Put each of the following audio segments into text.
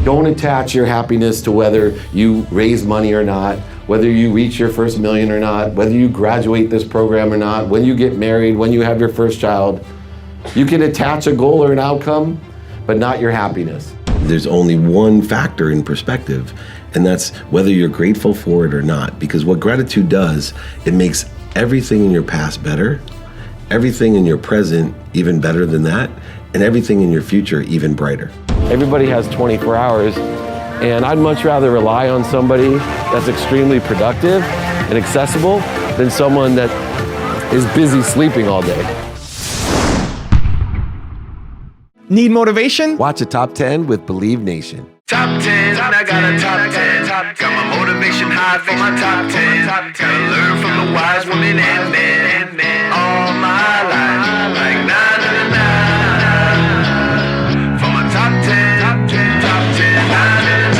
Don't attach your happiness to whether you raise money or not, whether you reach your first million or not, whether you graduate this program or not, when you get married, when you have your first child. You can attach a goal or an outcome, but not your happiness. There's only one factor in perspective, and that's whether you're grateful for it or not. Because what gratitude does, it makes everything in your past better, everything in your present even better than that, and everything in your future even brighter. Everybody has 24 hours, and I'd much rather rely on somebody that's extremely productive and accessible than someone that is busy sleeping all day. Need motivation? Watch a Top 10 with Believe Nation. Top 10, I got a top 10. Got my motivation high for my top 10. Gotta learn from the wise women and men. All my life, like nah, nah, nah, nah. For my top 10, top 10, nah, nah,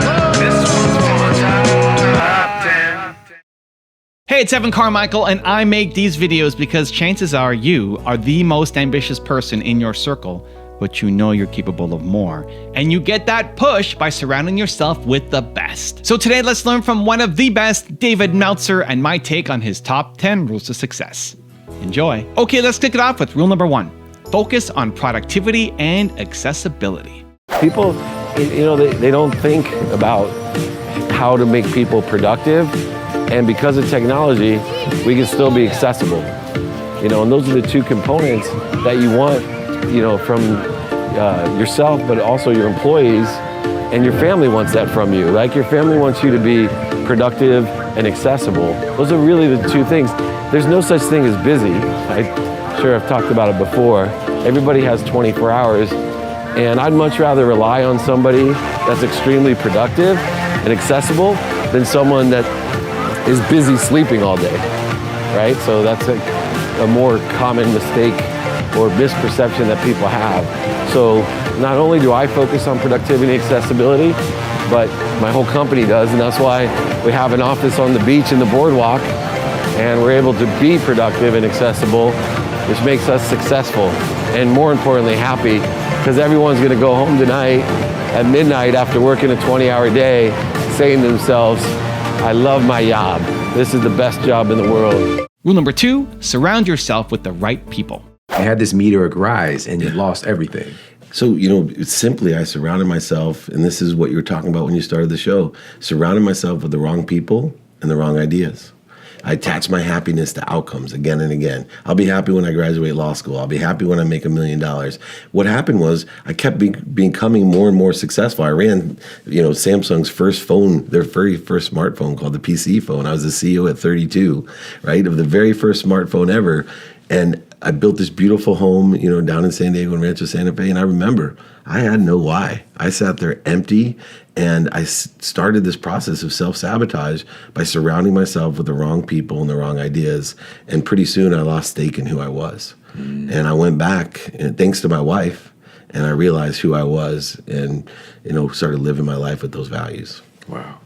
nah. This one's for my top 10. Hey, it's Evan Carmichael, and I make these videos because chances are you are the most ambitious person in your circle, but you know you're capable of more. And you get that push by surrounding yourself with the best. So today, let's learn from one of the best, David Meltzer, and my take on his top 10 rules to success. Enjoy. Okay, let's kick it off with rule number 1. Focus on productivity and accessibility. People, they don't think about how to make people productive. And because of technology, we can still be accessible. And those are the two components that you want, from yourself, but also your employees, and your family wants that from you. Like your family wants you to be productive and accessible. Those are really the two things. There's no such thing as busy. I'm sure I've talked about it before. Everybody has 24 hours, and I'd much rather rely on somebody that's extremely productive and accessible than someone that is busy sleeping all day, right? So that's a more common mistake or misperception that people have. So not only do I focus on productivity and accessibility, but my whole company does, and that's why we have an office on the beach in the boardwalk, and we're able to be productive and accessible, which makes us successful, and more importantly, happy, because everyone's gonna go home tonight at midnight after working a 20-hour day, saying to themselves, I love my job. This is the best job in the world. Rule number 2, surround yourself with the right people. You had this meteoric rise and you lost everything. So, simply I surrounded myself, and this is what you were talking about when you started the show, surrounded myself with the wrong people and the wrong ideas. I attach my happiness to outcomes again and again. I'll be happy when I graduate law school. I'll be happy when I make $1 million. What happened was I kept becoming more and more successful. I ran, Samsung's first phone, their very first smartphone called the PC phone. I was the CEO at 32, right, of the very first smartphone ever. And I built this beautiful home, down in San Diego and Rancho Santa Fe. And I remember I had no why. I sat there empty, and I started this process of self-sabotage by surrounding myself with the wrong people and the wrong ideas. And pretty soon I lost stake in who I was. And I went back, and thanks to my wife, and I realized who I was and, started living my life with those values. Wow.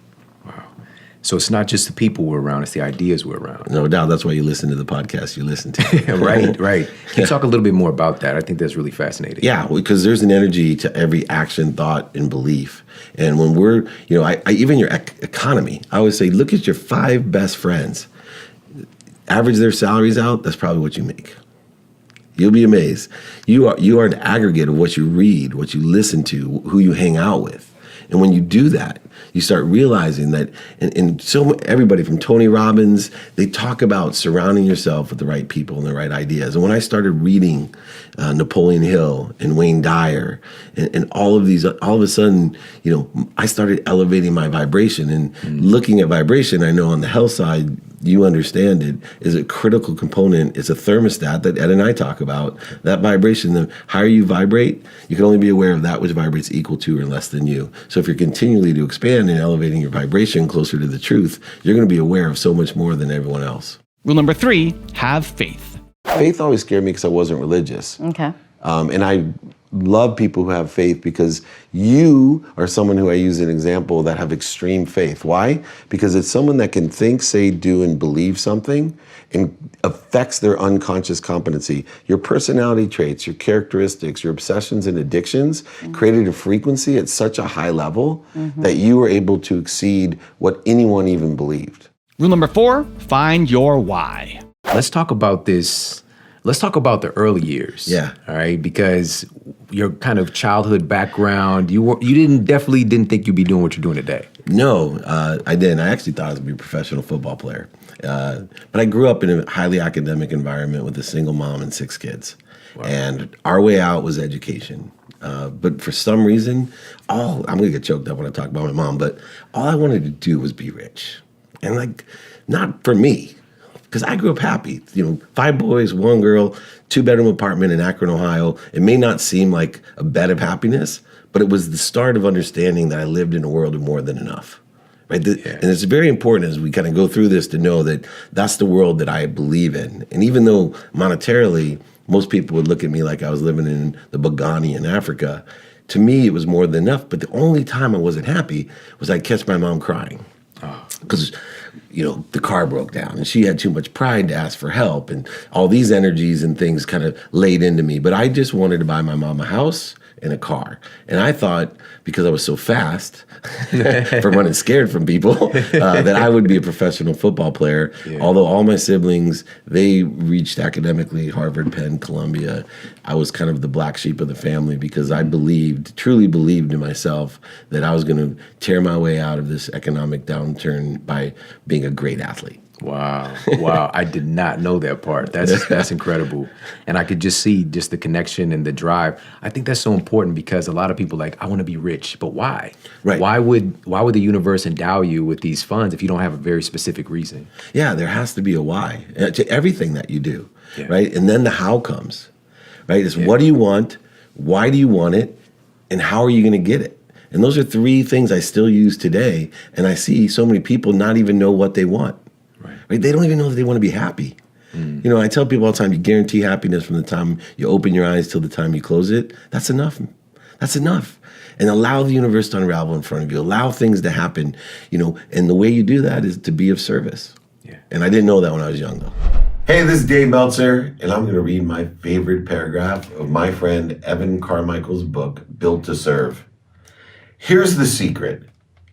So it's not just the people we're around, it's the ideas we're around. No doubt. That's why you listen to the podcast you listen to. Right. Can you talk a little bit more about that? I think that's really fascinating. Yeah, because there's an energy to every action, thought, and belief. And when we're, even your economy, I always say, look at your 5 best friends. Average their salaries out, that's probably what you make. You'll be amazed. You are an aggregate of what you read, what you listen to, who you hang out with. And when you do that, you start realizing that, and everybody from Tony Robbins, they talk about surrounding yourself with the right people and the right ideas. And when I started reading Napoleon Hill and Wayne Dyer and all of these, all of a sudden, I started elevating my vibration. And looking at vibration, I know on the health side, you understand it, is a critical component. It's a thermostat that Ed and I talk about. That vibration, the higher you vibrate, you can only be aware of that which vibrates equal to or less than you. So if you're continually to expand and elevating your vibration closer to the truth, you're going to be aware of so much more than everyone else. Rule number 3, have faith. Faith always scared me because I wasn't religious. Okay. And I love people who have faith because you are someone who I use an example that have extreme faith. Why? Because it's someone that can think, say, do, and believe something and affects their unconscious competency. Your personality traits, your characteristics, your obsessions and addictions created a frequency at such a high level that you were able to exceed what anyone even believed. Rule number 4, find your why. Let's talk about this. Let's talk about the early years. Yeah. All right. Because your kind of childhood background, you definitely didn't think you'd be doing what you're doing today. No, I didn't. I actually thought I was going to be a professional football player. But I grew up in a highly academic environment with a single mom and 6 kids. Wow. And our way out was education. But for some reason, I'm going to get choked up when I talk about my mom, but all I wanted to do was be rich. And like, not for me. Because I grew up happy, 5 boys, 1 girl, 2-bedroom apartment in Akron, Ohio. It may not seem like a bed of happiness, but it was the start of understanding that I lived in a world of more than enough. Right? And it's very important as we kind of go through this to know that that's the world that I believe in. And even though monetarily, most people would look at me like I was living in the Bogani in Africa, to me it was more than enough. But the only time I wasn't happy was I'd catch my mom crying. Because the car broke down and she had too much pride to ask for help, and all these energies and things kind of laid into me. But I just wanted to buy my mom a house and a car. And I thought, because I was so fast from running scared from people, that I would be a professional football player. Yeah. Although all my siblings, they reached academically, Harvard, Penn, Columbia. I was kind of the black sheep of the family because I truly believed in myself that I was going to tear my way out of this economic downturn by being a great athlete. Wow. I did not know that part. That's incredible. And I could just see just the connection and the drive. I think that's so important because a lot of people I want to be rich, but why? Right. Why would the universe endow you with these funds if you don't have a very specific reason? Yeah, there has to be a why to everything that you do, right? And then the how comes, right? It's what do you want, why do you want it, and how are you going to get it? And those are 3 things I still use today, and I see so many people not even know what they want. Right? They don't even know that they want to be happy. I tell people all the time, you guarantee happiness from the time you open your eyes till the time you close it. That's enough. That's enough. And allow the universe to unravel in front of you. Allow things to happen, and the way you do that is to be of service. Yeah. And I didn't know that when I was young, though. Hey, this is Dave Meltzer, and I'm going to read my favorite paragraph of my friend Evan Carmichael's book, Built to Serve. Here's the secret.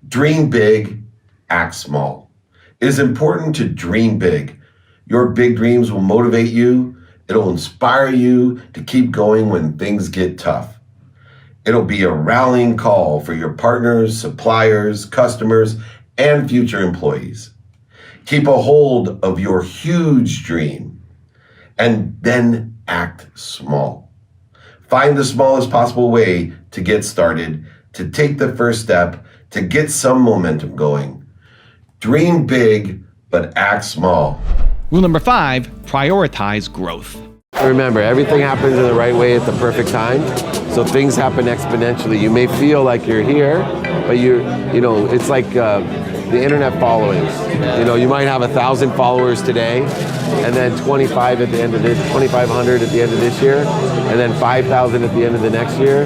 Dream big, act small. It is important to dream big. Your big dreams will motivate you. It'll inspire you to keep going when things get tough. It'll be a rallying call for your partners, suppliers, customers, and future employees. Keep a hold of your huge dream and then act small. Find the smallest possible way to get started, to take the first step, to get some momentum going. Dream big, but act small. Rule number 5, prioritize growth. Remember, everything happens in the right way at the perfect time. So things happen exponentially. You may feel like you're here, but it's like the internet followings. You might have 1,000 followers today, and then 25 at the end of this, 2,500 at the end of this year, and then 5,000 at the end of the next year,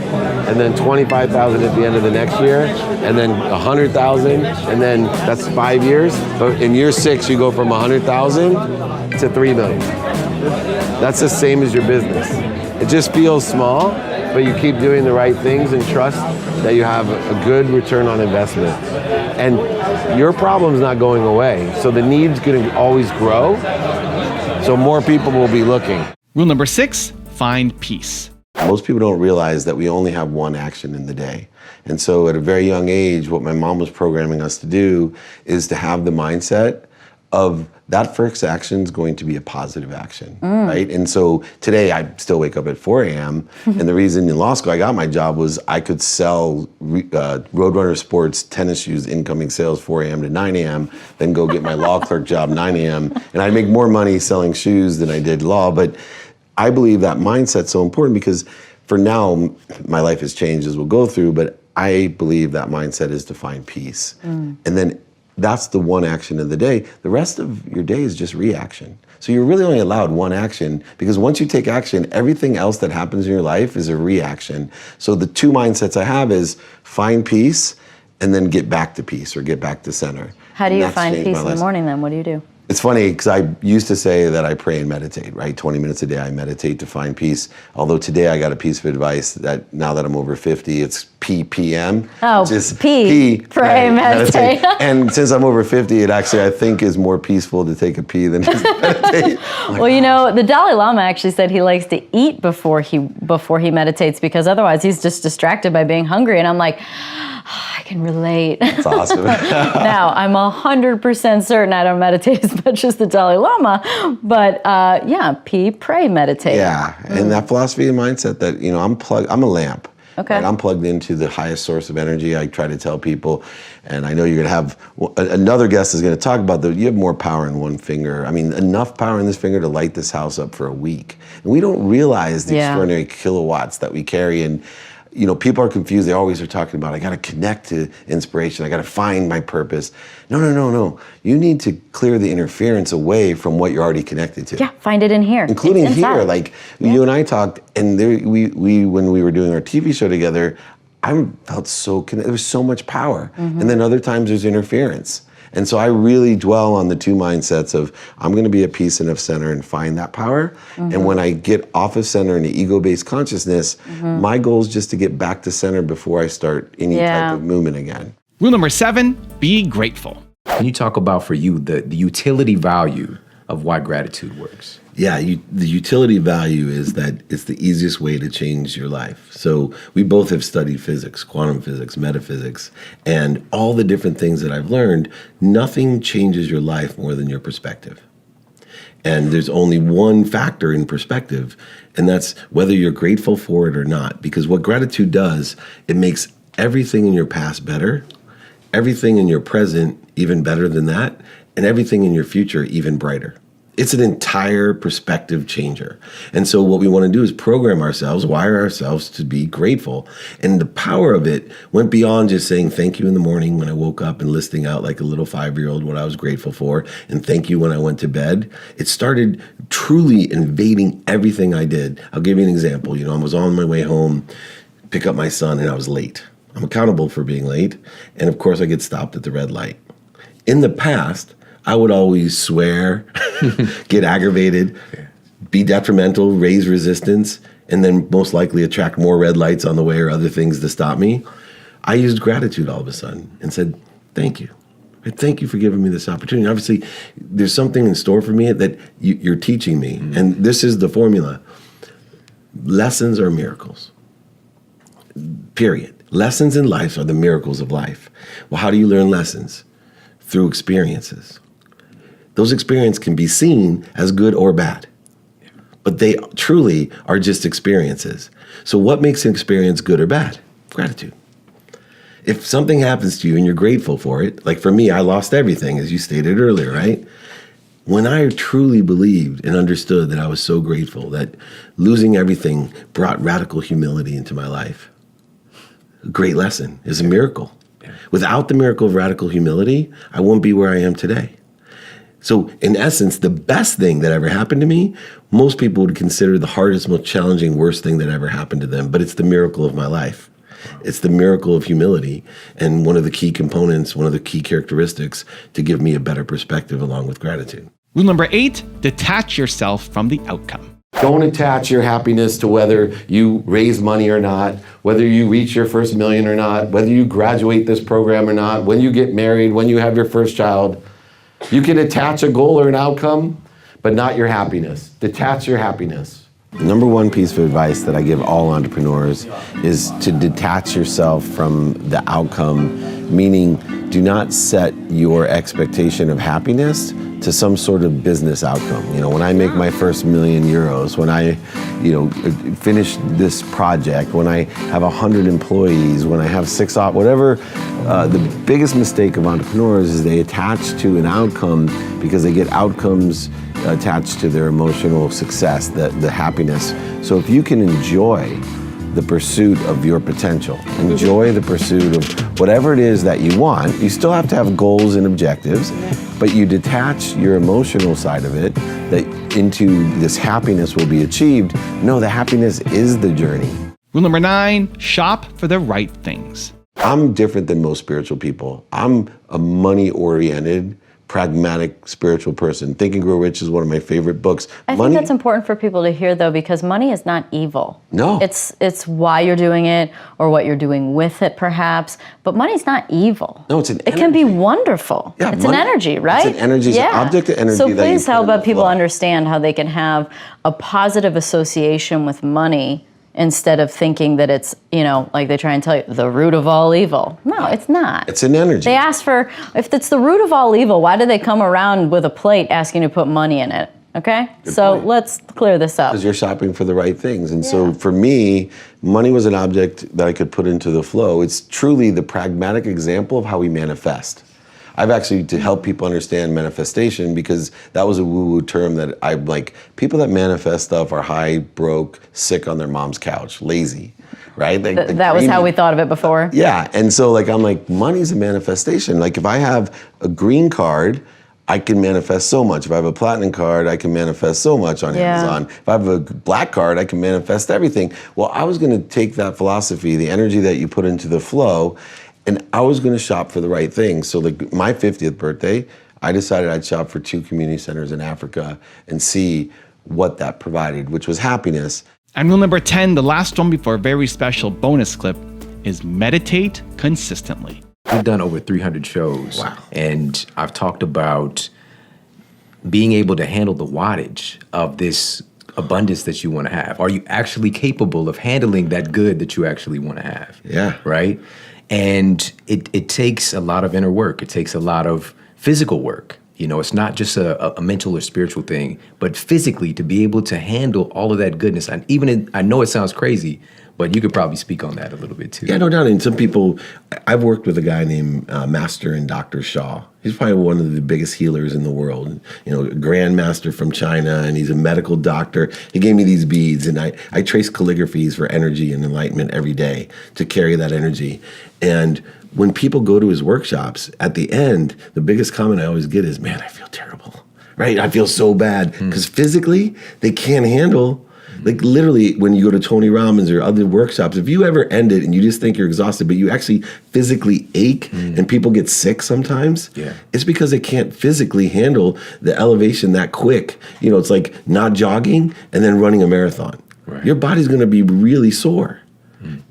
and then 25,000 at the end of the next year, and then 100,000, and then that's 5 years. But in year 6, you go from 100,000 to 3 million. That's the same as your business. It just feels small, but you keep doing the right things and trust that you have a good return on investment. And your problem's not going away, so the need's gonna always grow, so more people will be looking. Rule number 6, find peace. Most people don't realize that we only have one action in the day. And so at a very young age, what my mom was programming us to do is to have the mindset of that first action is going to be a positive action, right? And so today I still wake up at 4 a.m. And the reason in law school I got my job was I could sell Roadrunner Sports tennis shoes, incoming sales 4 a.m. to 9 a.m., then go get my law clerk job 9 a.m. And I'd make more money selling shoes than I did law. But I believe that mindset's so important because for now, my life has changed as we'll go through, but I believe that mindset is to find peace. And then that's the one action of the day. The rest of your day is just reaction. So you're really only allowed one action, because once you take action, everything else that happens in your life is a reaction. So the two mindsets I have is find peace and then get back to peace or get back to center. How do you find peace in the morning then? What do you do? It's funny because I used to say that I pray and meditate, right? 20 minutes a day I meditate to find peace. Although today I got a piece of advice that now that I'm over 50, it's PPM. Oh, just P, pray, meditate. And since I'm over 50, it actually I think is more peaceful to take a pee than just meditate. Well, you know, the Dalai Lama actually said he likes to eat before he meditates, because otherwise he's just distracted by being hungry. And I'm like, I can relate. That's awesome. Now, I'm 100% certain I don't meditate as much as the Dalai Lama, but yeah, pray, meditate. Yeah, and that philosophy and mindset that, you know, I'm a lamp. Okay. Right? I'm plugged into the highest source of energy. I try to tell people, and I know you're going to have, another guest is going to talk about that you have more power in one finger. I mean, enough power in this finger to light this house up for a week. And we don't realize the extraordinary kilowatts that we carry. And you know, people are confused. They always are talking about, I got to connect to inspiration. I got to find my purpose. No. You need to clear the interference away from what you're already connected to. Yeah, find it in here. Including here, like you and I talked, and there, we when we were doing our TV show together, I felt so connected. There was so much power. And then other times there's interference. And so I really dwell on the two mindsets of I'm going to be at peace and of center and find that power. And when I get off of center in the ego-based consciousness, my goal is just to get back to center before I start any type of movement again. Rule number 7, be grateful. Can you talk about for you the utility value of why gratitude works? Yeah, the utility value is that it's the easiest way to change your life. So we both have studied physics, quantum physics, metaphysics, and all the different things that I've learned. Nothing changes your life more than your perspective. And there's only one factor in perspective, and that's whether you're grateful for it or not. Because what gratitude does, it makes everything in your past better, everything in your present even better than that, and everything in your future even brighter. It's an entire perspective changer. And so what we want to do is program ourselves, wire ourselves to be grateful. And the power of it went beyond just saying thank you in the morning when I woke up and listing out like a little 5-year-old what I was grateful for, and thank you when I went to bed. It started truly invading everything I did. I'll give you an example. You know, I was on my way home, pick up my son, and I was late. I'm accountable for being late. And of course I get stopped at the red light. In the past, I would always swear, get aggravated, be detrimental, raise resistance, and then most likely attract more red lights on the way or other things to stop me. I used gratitude all of a sudden and said, thank you. Thank you for giving me this opportunity. Obviously, there's something in store for me that you're teaching me. And this is the formula. Lessons are miracles. Period. Lessons in life are the miracles of life. Well, how do you learn lessons? Through experiences. Those experiences can be seen as good or bad, but they truly are just experiences. So what makes an experience good or bad? Gratitude. If something happens to you and you're grateful for it, like for me, I lost everything, as you stated earlier, right? When I truly believed and understood that I was so grateful that losing everything brought radical humility into my life. A great lesson is a miracle. Without the miracle of radical humility, I wouldn't be where I am today. So in essence, the best thing that ever happened to me, most people would consider the hardest, most challenging, worst thing that ever happened to them. But it's the miracle of my life. It's the miracle of humility. And one of the key components, one of the key characteristics to give me a better perspective along with gratitude. Rule number 8, detach yourself from the outcome. Don't attach your happiness to whether you raise money or not, whether you reach your first million or not, whether you graduate this program or not, when you get married, when you have your first child. You can attach a goal or an outcome, but not your happiness. Detach your happiness. The number one piece of advice that I give all entrepreneurs is to detach yourself from the outcome, meaning do not set your expectation of happiness to some sort of business outcome. You know, when I make my first €1 million, when I, finish this project, when I have 100 employees, when I have 6 whatever, the biggest mistake of entrepreneurs is they attach to an outcome because they get outcomes attached to their emotional success, the happiness. So if you can enjoy the pursuit of your potential. Enjoy the pursuit of whatever it is that you want. You still have to have goals and objectives, but you detach your emotional side of it that into this happiness will be achieved. No, the happiness is the journey. Rule number 9, shop for the right things. I'm different than most spiritual people. I'm a money-oriented, pragmatic, spiritual person. Think and Grow Rich is one of my favorite books. I think that's important for people to hear, though, because money is not evil. No. It's why you're doing it or what you're doing with it, perhaps. But money's not evil. No, it's an It can be energy. wonderful. Yeah, it's money- an energy, right? It's an energy. It's an object of energy So that you please put help in the out people flow. understand how they can have a positive association with money instead of thinking that it's, like they try and tell you, the root of all evil. No, it's not. It's an energy. They ask for, if it's the root of all evil, why do they come around with a plate asking you to put money in it? Okay? So point. let's clear this up. Because you're shopping for the right things. And so for me, money was an object that I could put into the flow. It's truly the pragmatic example of how we manifest. I've actually, to help people understand manifestation, because that was a woo-woo term that I'm like, people that manifest stuff are high, broke, sick on their mom's couch, lazy, right? That was how we thought of it before. Yeah, and so I'm like, money's a manifestation. Like if I have a green card, I can manifest so much. If I have a platinum card, I can manifest so much on Amazon. If I have a black card, I can manifest everything. Well, I was gonna take that philosophy, the energy that you put into the flow, and I was gonna shop for the right things. So my 50th birthday, I decided I'd shop for 2 community centers in Africa and see what that provided, which was happiness. And rule number 10, the last one before a very special bonus clip, is meditate consistently. We've done over 300 shows. Wow. And I've talked about being able to handle the wattage of this abundance that you want to have. Are you actually capable of handling that good that you actually want to have? Yeah. Right? And it takes a lot of inner work. It takes a lot of physical work. It's not just a mental or spiritual thing, but physically to be able to handle all of that goodness. And I know it sounds crazy, but you could probably speak on that a little bit too. Yeah, no doubt. And some people, I've worked with a guy named Master and Dr. Shaw. He's probably one of the biggest healers in the world. A grandmaster from China, and he's a medical doctor. He gave me these beads, and I trace calligraphies for energy and enlightenment every day to carry that energy. And when people go to his workshops, at the end, the biggest comment I always get is, man, I feel terrible, right? I feel so bad. Because physically, they can't handle. Like literally, when you go to Tony Robbins or other workshops, if you ever end it and you just think you're exhausted, but you actually physically ache and people get sick sometimes, it's because they can't physically handle the elevation that quick. It's like not jogging and then running a marathon. Right. Your body's going to be really sore.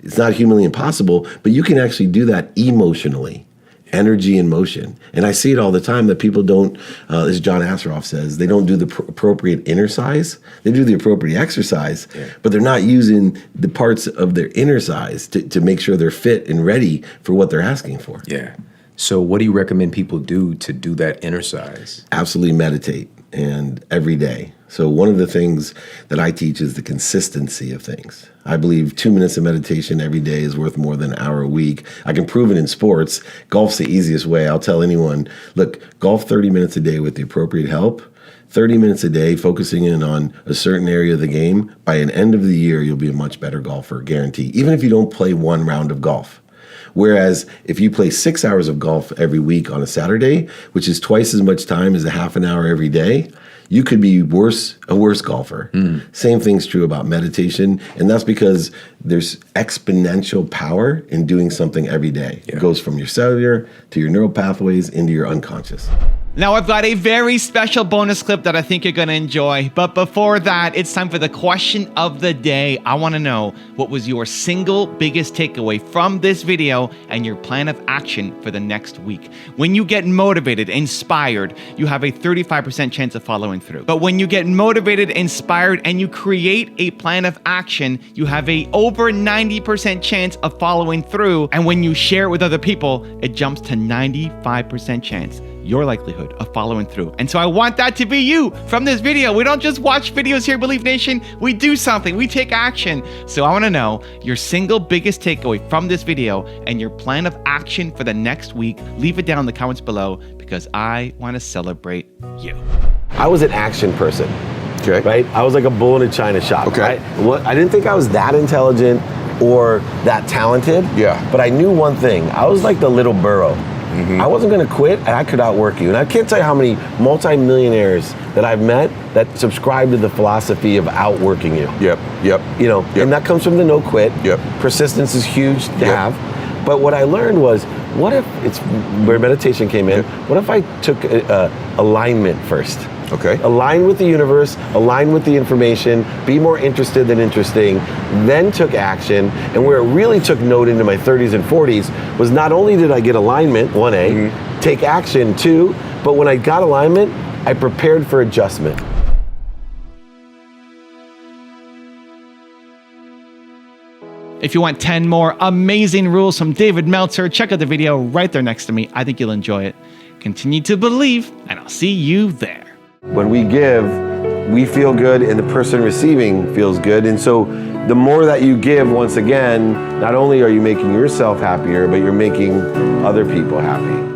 It's not humanly impossible, but you can actually do that emotionally. Energy and motion. And I see it all the time that people don't, as John Asseroff says, they don't do the appropriate inner size. They do the appropriate exercise, but they're not using the parts of their inner size to make sure they're fit and ready for what they're asking for. Yeah. So what do you recommend people do to do that inner size? Absolutely meditate, and every day. So one of the things that I teach is the consistency of things. I believe 2 minutes of meditation every day is worth more than an hour a week. I can prove it in sports. Golf's the easiest way. I'll tell anyone, look, golf 30 minutes a day with the appropriate help, 30 minutes a day focusing in on a certain area of the game. By an end of the year, you'll be a much better golfer, guaranteed, even if you don't play one round of golf. Whereas if you play 6 hours of golf every week on a Saturday, which is twice as much time as a half an hour every day, you could be a worse golfer. Same thing's true about meditation, and that's because there's exponential power in doing something every day. It goes from your cellular to your neural pathways into your unconscious. Now I've got a very special bonus clip that I think you're going to enjoy. But before that, it's time for the question of the day. I want to know, what was your single biggest takeaway from this video and your plan of action for the next week? When you get motivated, inspired, you have a 35% chance of following through. But when you get motivated, inspired, and you create a plan of action, you have a over 90% chance of following through. And when you share it with other people, it jumps to 95% chance. Your likelihood of following through. And so I want that to be you from this video. We don't just watch videos here, Believe Nation. We do something. We take action. So I want to know your single biggest takeaway from this video and your plan of action for the next week. Leave it down in the comments below because I want to celebrate you. I was an action person. Okay. Right? I was like a bull in a china shop. Okay. Right? I didn't think I was that intelligent, or that talented. Yeah. But I knew one thing. I was like the little burro. I wasn't going to quit, and I could outwork you. And I can't tell you how many multimillionaires that I've met that subscribe to the philosophy of outworking you. Yep. You know, and that comes from the no quit. Yep. Persistence is huge to have. But what I learned was, what if it's where meditation came in? What if I took alignment first? Okay. Align with the universe, align with the information, be more interested than interesting, then took action. And where it really took note into my 30s and 40s was not only did I get alignment, 1A, take action, 2, but when I got alignment, I prepared for adjustment. If you want 10 more amazing rules from David Meltzer, check out the video right there next to me. I think you'll enjoy it. Continue to believe, and I'll see you there. When we give, we feel good and the person receiving feels good. And so the more that you give, once again, not only are you making yourself happier, but you're making other people happy.